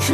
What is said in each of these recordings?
kita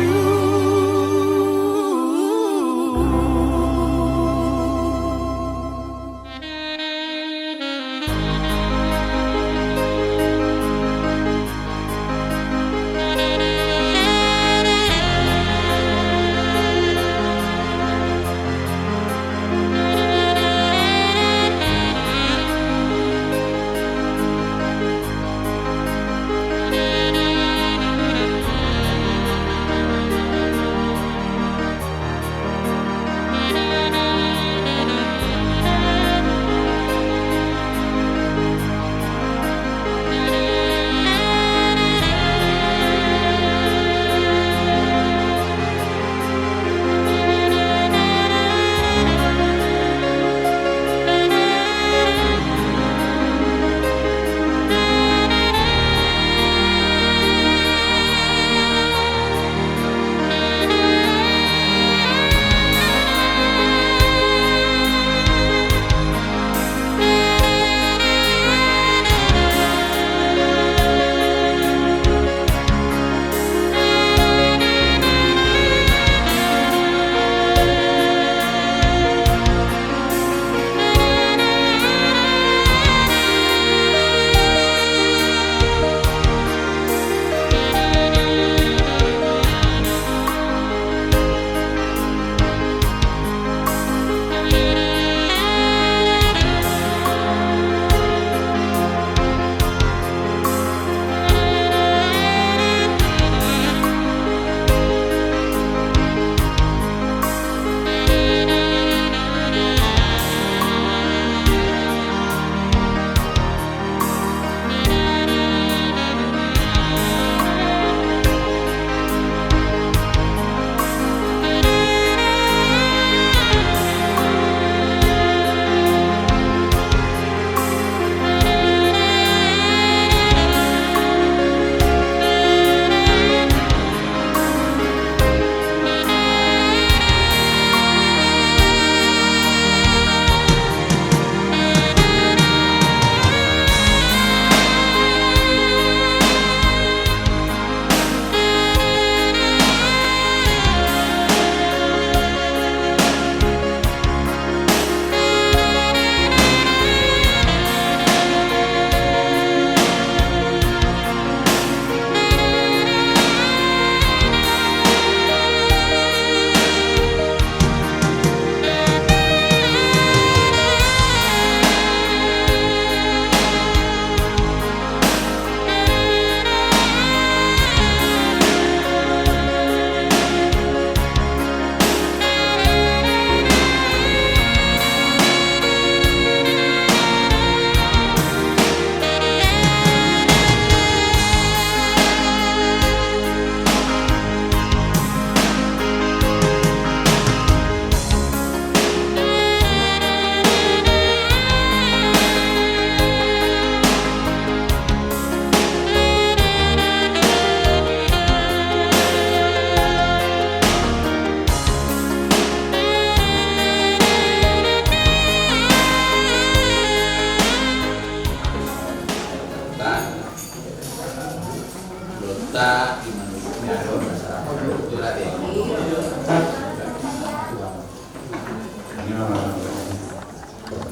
nyador masyarakat curhat ya.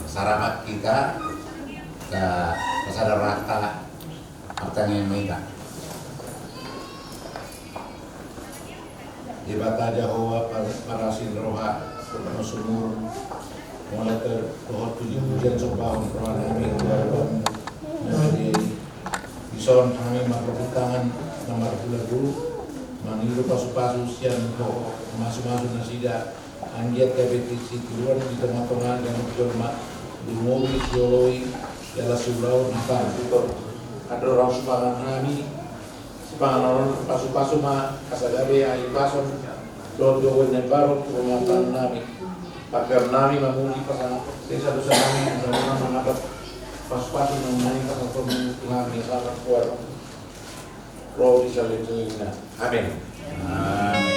Saramat kita ke pasar rata pertanyaan mereka. Ibata Jawa para sinroha penuh sumur mulai ke pohon tujuh hujan sebahun perwanami keluarga menjadi bison kami makhluk tangan nomor dulu mangiru pasu-pasu sian ko masuk-masuk nasida angiat kompetisi keluar di tengah-tengah dan berjolma dumowi sioloi yala surau nafan ada orang supangan kami sepangan orang pasu-pasu ma kasagabe ayu pason dodo wenebaro kumatan nami pakar nami mamuli pasang desa dosa nami dan mengabat pas-pas mengenai pasal pembunuhan yang sangat kuat. Roh di selanjutnya. Amin. Amin.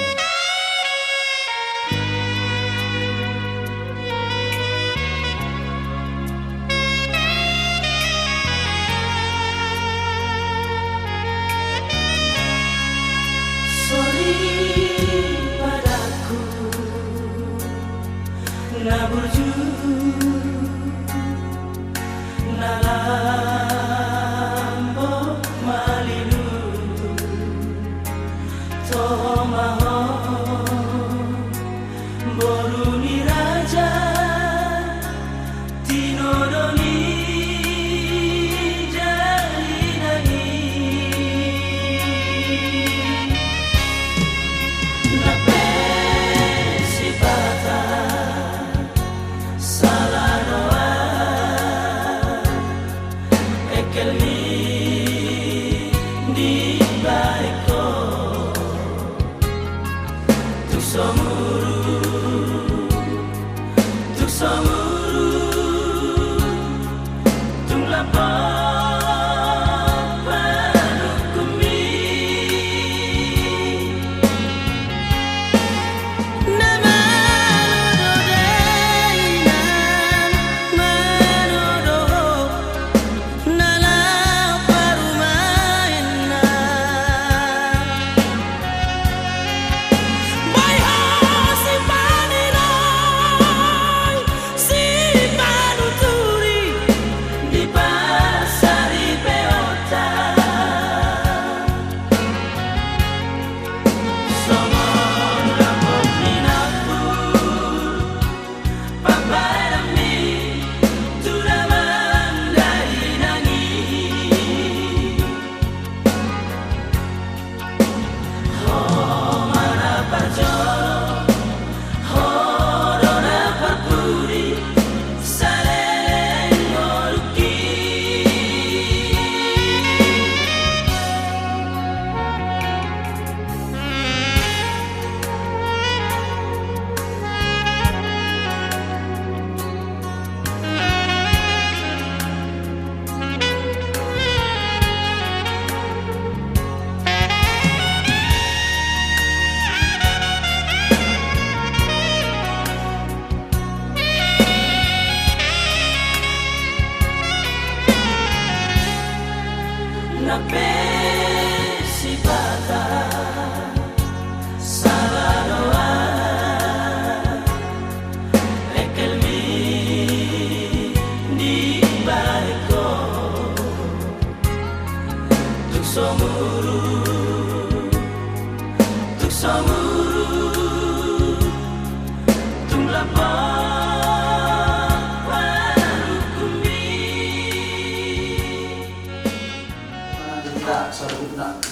Sorry.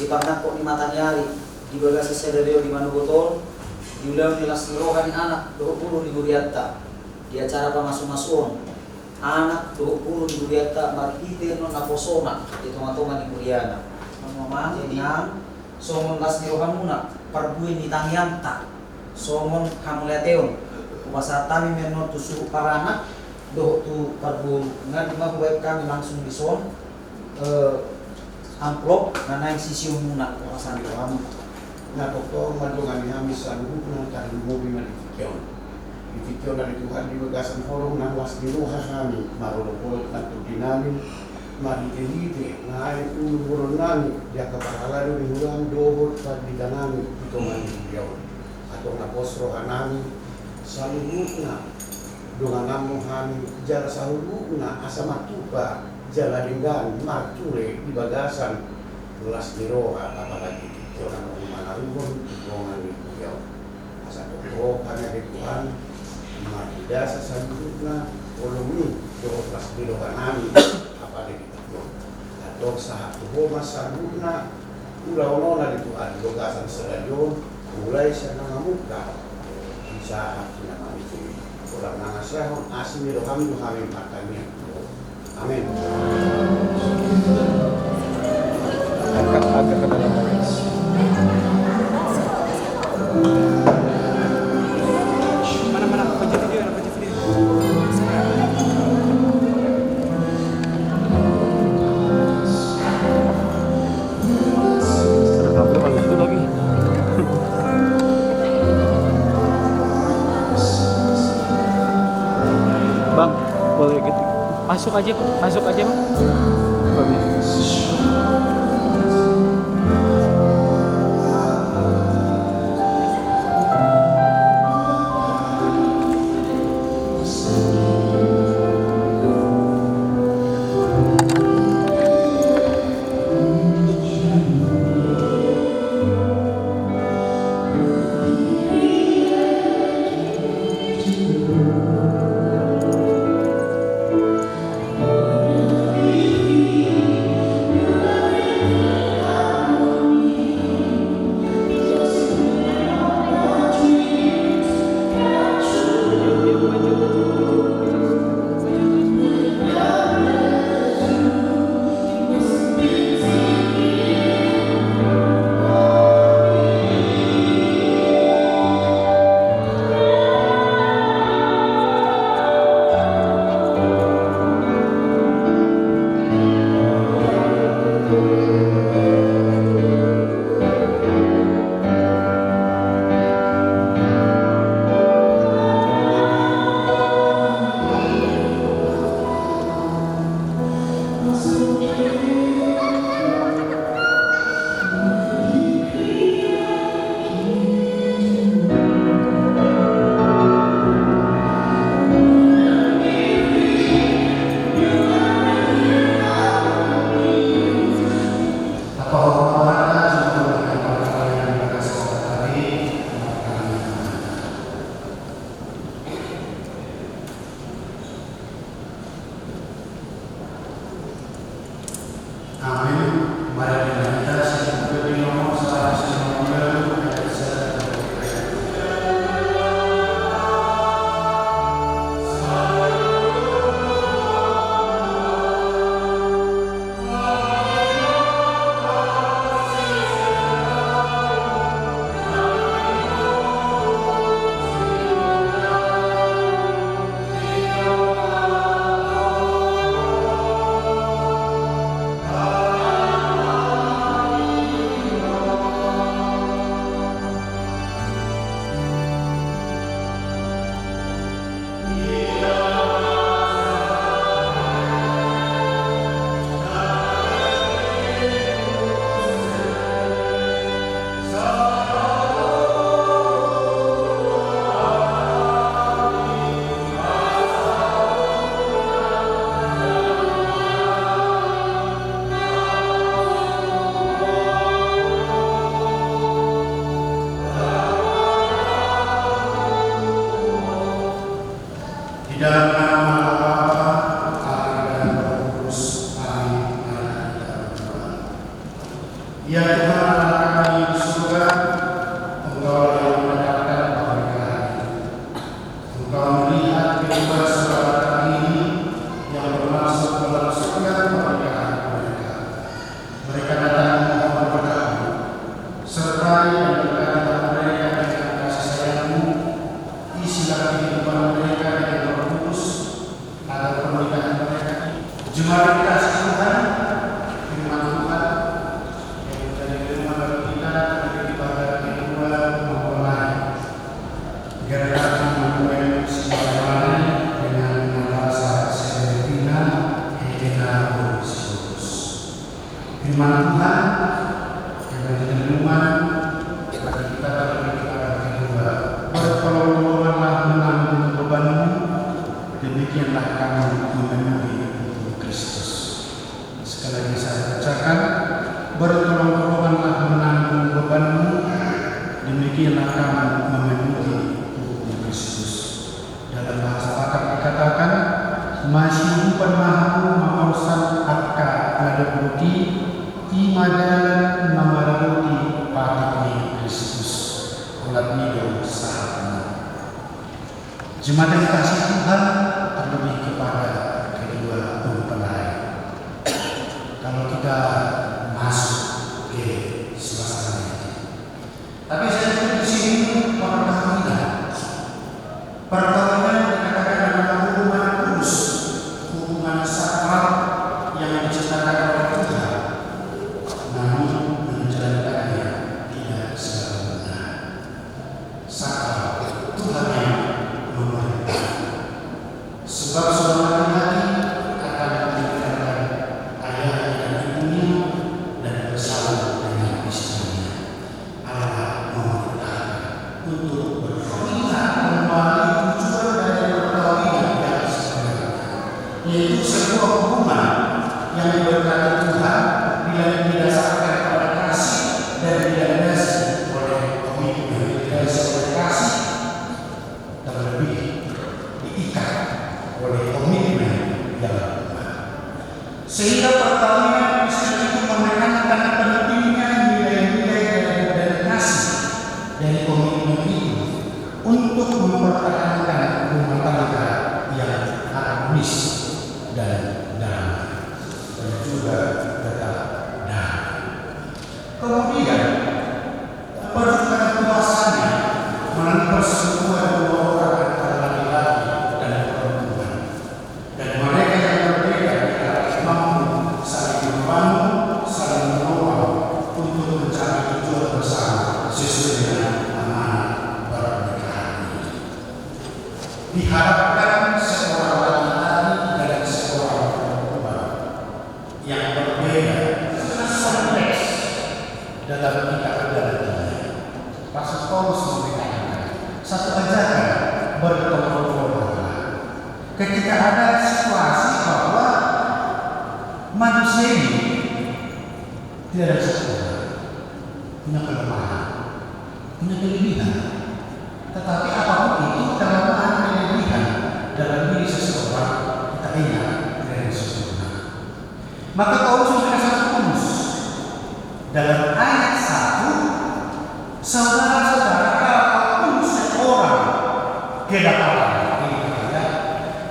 Dipandang kok ni matanyari di bagasa sedereo di Manugotol diulang nilas rohani anak 20 di Guriatta di acara pamasuk-masuon anak 20 di Guriatta marhite non aposona di toma-toma di Guriana mamang yang somon las di rohanuna perbuin di tangyanta somon hamuleteon kumasa tami menot tusuh para anak doh tu perbu ngan mah kami langsung dison amplop na naing sisiyo muna kasan ko am na doktor mandungan kami sa grupo ng talumobi na Ifikyon na Tuhan di bagasan forum ng was dinuha kami marulupol na namin marite-rite na ay umuron namin diya kapahalalo ni Hulang dohot pagdita namin ito manibyaw atong naposrohan namin sa lubuk na dungan mo kami jala sa lubuk na asa matupa jala dinggan marture di bagasan gelas diroha apalagi itu orang manarubon hubungan beliau asa toko karena di Tuhan marida sesungguhnya olumi doa gelas diroha nami apalagi itu atau saat homa sanguna ulah-ulah di Tuhan bagasan seradio mulai sana ngamuka bisa nama itu orang nangasahon asin di kami makannya. Amin. Agak ke dalam lagi. Mana kunci video, kunci video. Itu lagi. Bang, boleh gitu. Masuk aja bang. Jemaat yang kasih Tuhan, terlebih kepada kedua mempelai. Kalau kita masuk ke suasana ini, tapi saya juga di sini perkawinan dikatakan adalah hubungan kudus, hubungan sakral yang diciptakan oleh Tuhan, namun menjalankannya tidak selalu benar. Sakral Tuhan yang sebab seorang laki-laki akan meninggalkan ayah dan ibunya dan bersama dengan istrinya. Allah memerintahkan untuk berkawinlah kembali tujuan dari perkawinan yang sebenarnya, yaitu sebuah hubungan yang diberkati Tuhan bila didasarkan pada kasih dan dilandasi oleh komitmen, didasarkan oleh kasih, terlebih diikat oleh komitmen dalam Tuhan, sehingga perkawinan bisa itu menekankan pentingnya nilai-nilai dan kasih dari komitmen itu untuk mempertahankan rumah tangga yang harmonis dan damai dan juga tetap damai. Kemudian perlukan kuasanya melalui persetujuan dua orang antara laki-laki dan perempuan, dan mereka yang berbeda mampu saling membangun, saling menolong untuk mencapai tujuan bersama sesuai dengan amanat pernikahan ini. Diharapkan seorang laki-laki dan seorang perempuan manusia ini tidak ada sempurna, punya kelemahan, punya kelebihan. Tetapi apapun itu kelemahan dan kelebihan dalam diri seseorang kita ingat tidak ada sempurna. Maka Paulus memberikan satu rumus dalam ayat 1, saudara-saudara, kalaupun seorang kedapatan,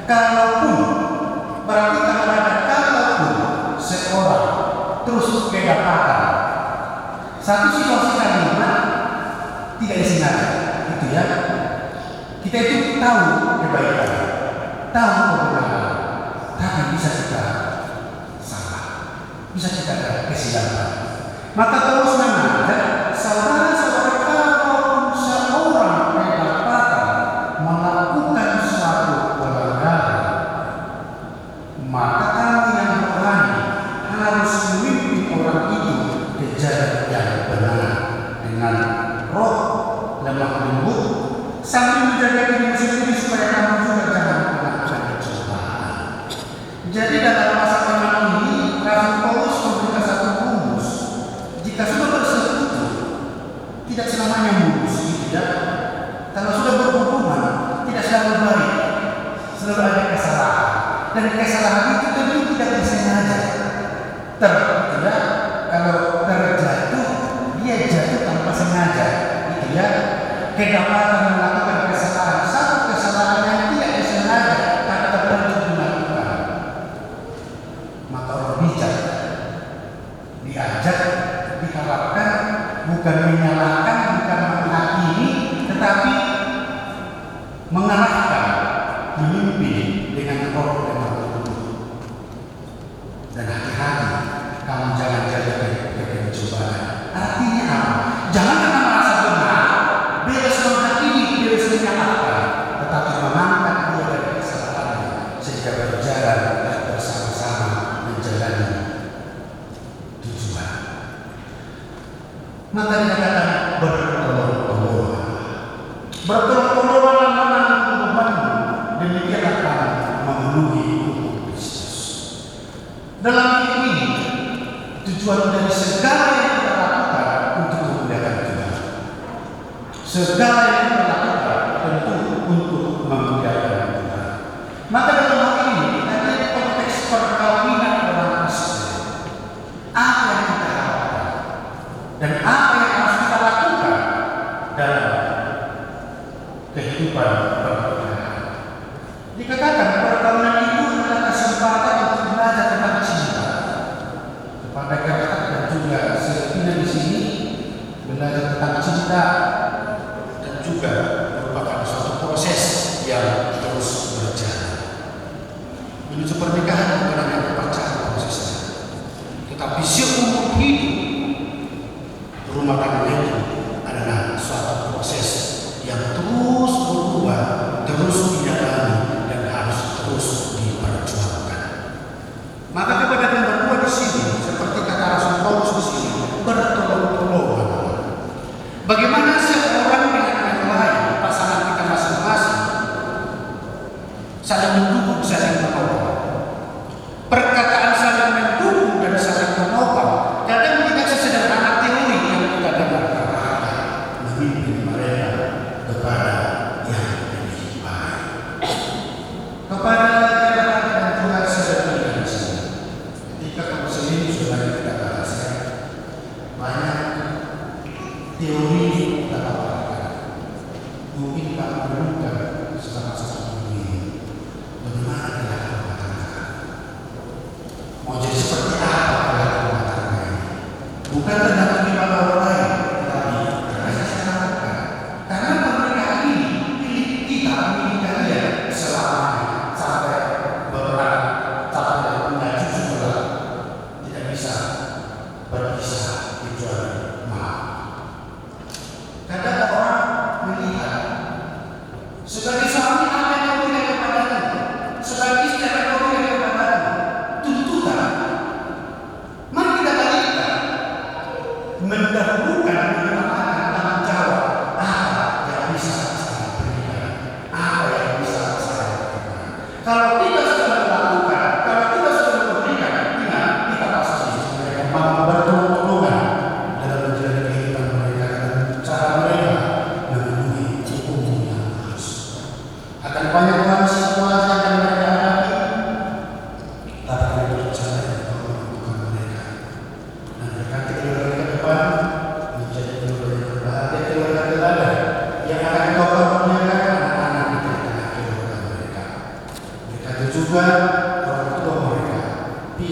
kalaupun berarti kalau ada kalaupun seorang terus kedapatan, satu situasi kalimat tidak disengaja, gitu ya. Kita itu tahu kebaikan, tahu kebenaran, tapi bisa kita salah, bisa kita ada kesilapan. Maka terus mengajak saudara-saudara, kalaupun seorang kedapatan melakukan suatu pelanggaran, maka kami yang rohani harus memimpin orang itu ke jalan yang benar dengan roh lemah lembut, sambil menjaga diri sendiri supaya kamu juga jangan kena cobaan. Jadi dalam masa zaman ini, Rasul Paulus memberikan satu rumus. Jika sudah bersekutu, tidak selamanya mulus, tidak. Kalau sudah berhubungan, tidak selalu baik, selalu ada kesalahan. Dan kesalahan itu tentu tidak disengaja. Tidak, kalau terjatuh, dia jatuh tanpa sengaja, gitu ya. Kedapatan melakukan kesalahan, satu kesalahan yang tidak disengaja, tapi terlanjur dilakukan. Maka orang bijak diajak, diharapkan bukan menyalahkan, bukan menghakimi, tetapi mengarahkan, memimpin dengan roh dan dan hati-hati, kamu jangan jadi pencobaan. Artinya apa? Jangan karena merasa benar, bebas menghakimi, bebas menyalahkan, tetapi mengangkat dia dari kesalahannya sehingga berjalan bersama-sama menjalani tujuan. Maka dikatakan bertolong-tolongan, bertolong-tolongan menanggung bebanmu, demikianlah kamu memenuhi hukum Kristus. Dalam hidup ini, tujuan dari segala yang kita lakukan untuk memuliakan Tuhan. Segala yang kita lakukan tentu untuk memuliakan Tuhan. Maka dalam hal ini kita lihat konteks perkawinan orang Kristen. Apa yang kita harapkan dan apa yang harus kita lakukan dalam kehidupan pernikahan. Dikatakan perkawinan itu adalah kesempatan untuk belajar tentang cinta kepada kakak dan juga Serafina di sini, belajar tentang cinta dan juga merupakan suatu proses yang terus berjalan. Menuju pernikahan bukan hanya pacaran prosesnya, tetapi seumur hidup rumah tangga itu adalah suatu proses yang terus berubah, terus didalami dan harus terus diperjuangkan. Maka kepada yang berdua di sini, seperti kata Rasul Paulus di sini, bertolong-tolongan. Bagaimana seorang dengan yang lain, pasangan kita masing-masing, saling mendukung, saling menopang. Perkataan saling mendukung dan saling menopang kadang tidak sesederhana teori yang kita dengar, memimpin mereka kepada yang lebih baik. Kepada jemaat dan Tuhan sederhana di sini. Ketika kamu sendiri sudah kita bahas, banyak teori kita dapatkan. Mungkin kamu menemukan sama-sama ini. Bagaimana kita rumah tangga? Mau jadi seperti apa rumah tangga ini? Bukan tergantung di mana orang lain, tapi karena saya lakukan. Karena pernikahan ini milik kita, milik kalian selamanya sampai berperang, sampai punya cucu kelak, tidak bisa berpisah kecuali maaf.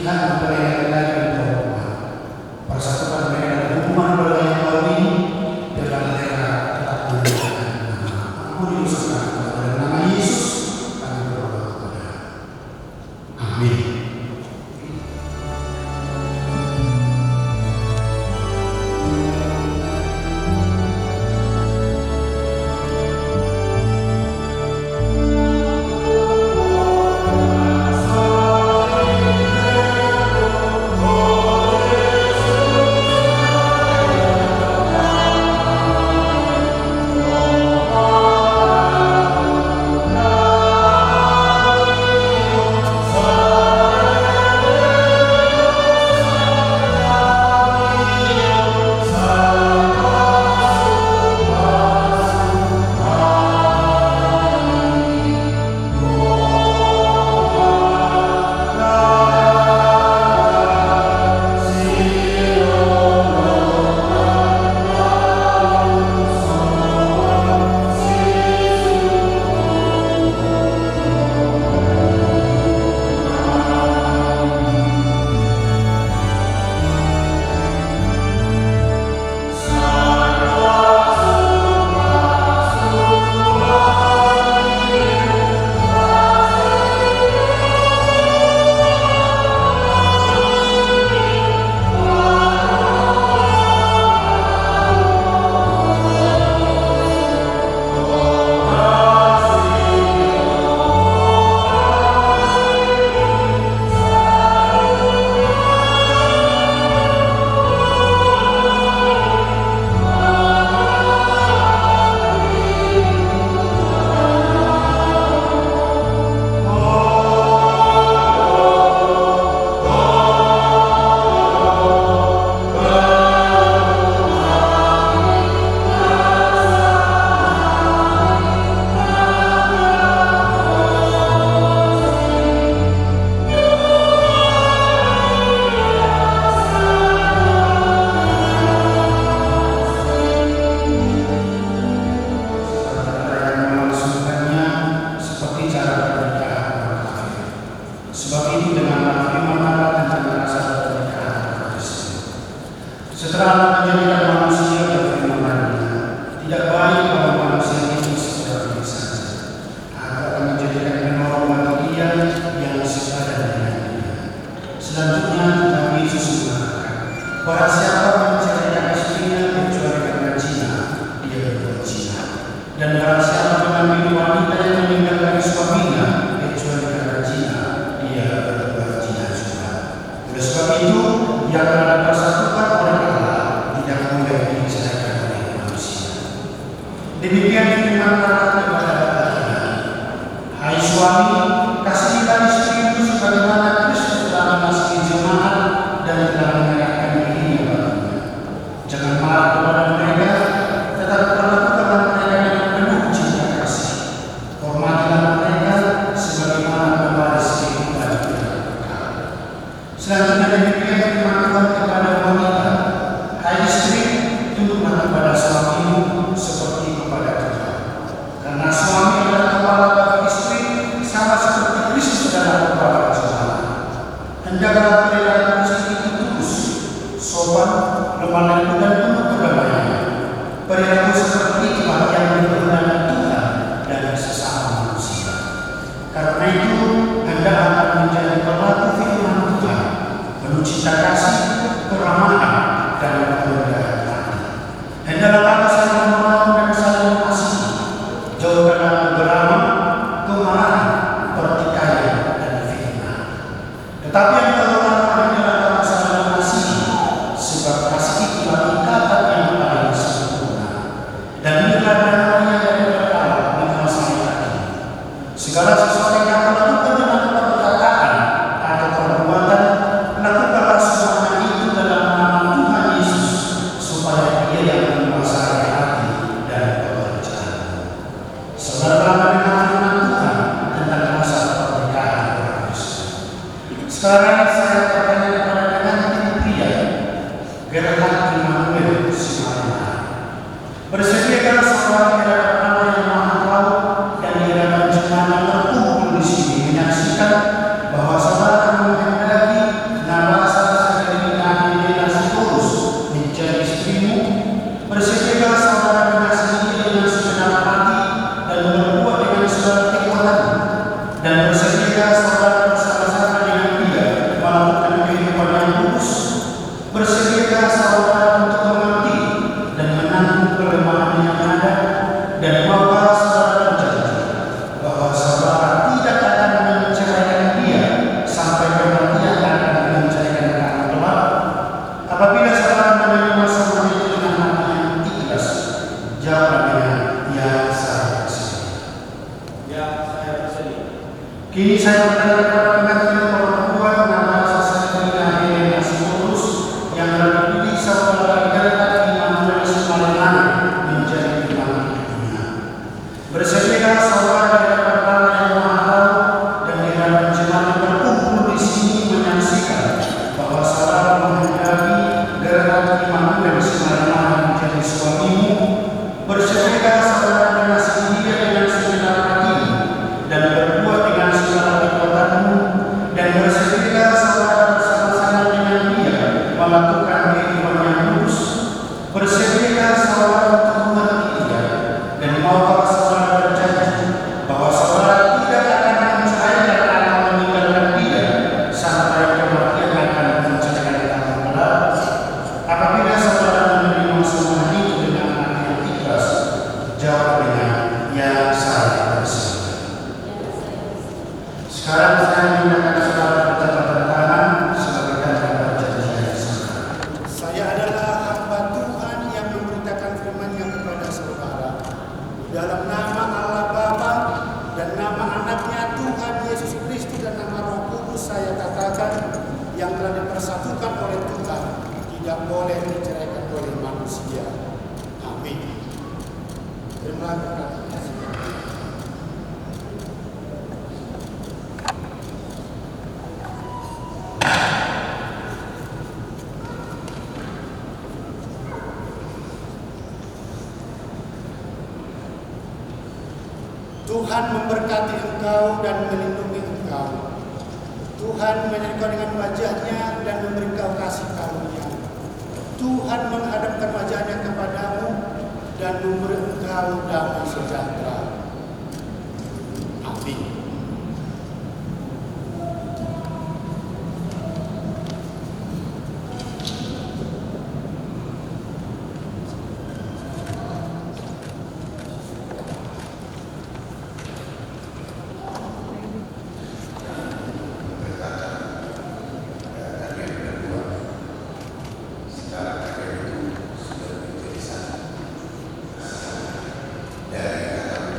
Tuhan memperlihatkan lagi di rumah. Persatukan mereka dan hubungan keluarga yang baru ini biarlah mereka tetap memuliakan nama. Ampuni dosa kami pada nama Yesus kami berdoa kepada. Amin. Setelah menjadikan manusia dan firman-Nya, tidak baik kalau manusia itu seperti saja. Aku akan menjadikan menorong bagi dia yang sepadan dengan dia. Selanjutnya Nabi Yesus mengatakan, barang siapa menceraikan istrinya kecuali karena zina, dia berbuat zina. Dan barang siapa mengambil wanita yang meninggalkan suaminya kecuali karena zina, dia berbuat zina juga. Oleh sebab itu, yang telah dipersatukan oleh Allah tidak boleh diceraikan oleh manusia. Demikian firman Allah kepada kalian. Hai suami, kasihilah istrimu sebagaimana Kristus telah mengasihi jemaat dan telah menyerahkan dirinya baginya. Jangan marah kepada mereka, tetapi perlakukanlah mereka dengan penuh cinta kasih. Hormatilah mereka sebagaimana pewaris kehidupan yang kekal. Selanjutnya demikian firman Tuhan kepada wanita. Hai istri, tunduklah kepada suamimu seperti kepada Tuhan. Karena suami adalah kepala bagi istri, sama seperti Kristus adalah kepala jemaat. Hendaklah perilaku istri itu tulus, sopan, lemah lembut dan penuh kedamaian. Perilaku seperti itulah yang diperkenan Tuhan dan sesama manusia. Karena itu, Anda akan menjadi pelaku firman Tuhan, penuh cinta kasih, keramahan, dan kerendahan hati. Hendaklah saling menolong dan saling mengasihi. Jauhkanlah kegeraman, kemarahan, pertikaian, dan fitnah. Tetapi yang terutama adalah saling mengasihi, sebab kasih itulah ikatan yang paling sempurna. Dan inilah damai yang dari Allah menguasai hati. Segala sesuatu yang kamu lakukan dengan perkataan atau perbuatan, lakukanlah semuanya itu dalam nama Tuhan Yesus, supaya Dia yang menguasai hati dan pekerjaan. Saudara mendengar firman Tuhan tentang masalah pernikahan orang Kristen. Sekarang saya bertanya kepada pengantin pria, Gerhard Immanuel Simarina. Bersediakah seorang di hadapan Allah yang Maha Tahu dan di hadapan jemaat yang terkumpul di sini menyaksikan bahwa saudara menghendaki yang telah dipersatukan oleh Tuhan tidak boleh diceraikan oleh manusia. Amin. Terima kasih. Tuhan memberkati engkau dan melindungi engkau. Tuhan menyertai dengan wajahnya dan memberi engkau kasih karunia. Tuhan menghadapkan wajahnya kepadamu dan memberi engkau damai sejahtera. Amin. Dari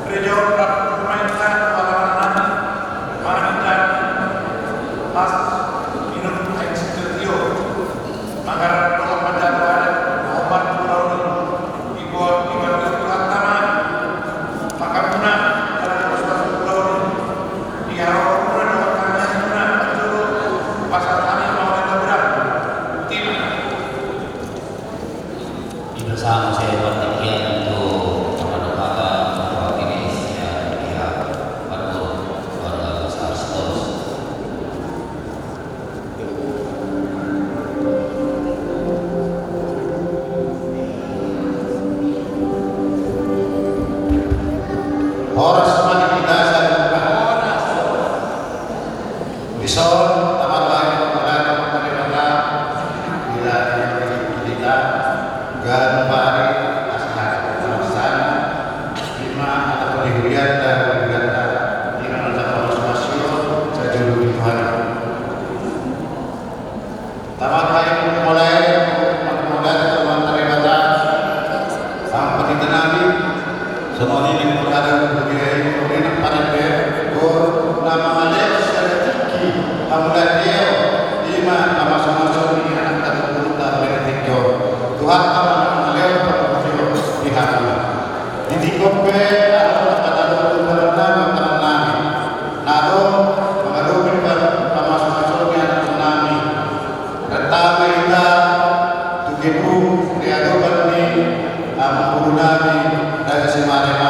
gereja permainkan orang-orang manakan pas minum air sekerio maka kalau pada obat pulau ibu utama maka punah pada suatu pulau di Arab pulau karena punah itu pasal kami mau kita tim bersama saya bertikian untuk mendoakan mewakili pihak keluarga besar Stos. Horas semakin kita sadar Bison tamat lagi kepada pemerintah bila kita gan pari asal sana lima atau penghirian dan berganda dengan letak masuk saja dulu Tuhan. Tamat lagi mulai mengemudah teman terima sampai ditanami semua ini berada di kemudian pada bor nama Alex Sertiki amulah dia lima nama sama-sama ini anak terpuluh dan benedikto Tuhan aman Alex berpikir di hati di kope atau pada nama nado mengadopin nama sama-sama yang tsunami retama kita tukipu diadokan di ampun nami dari semare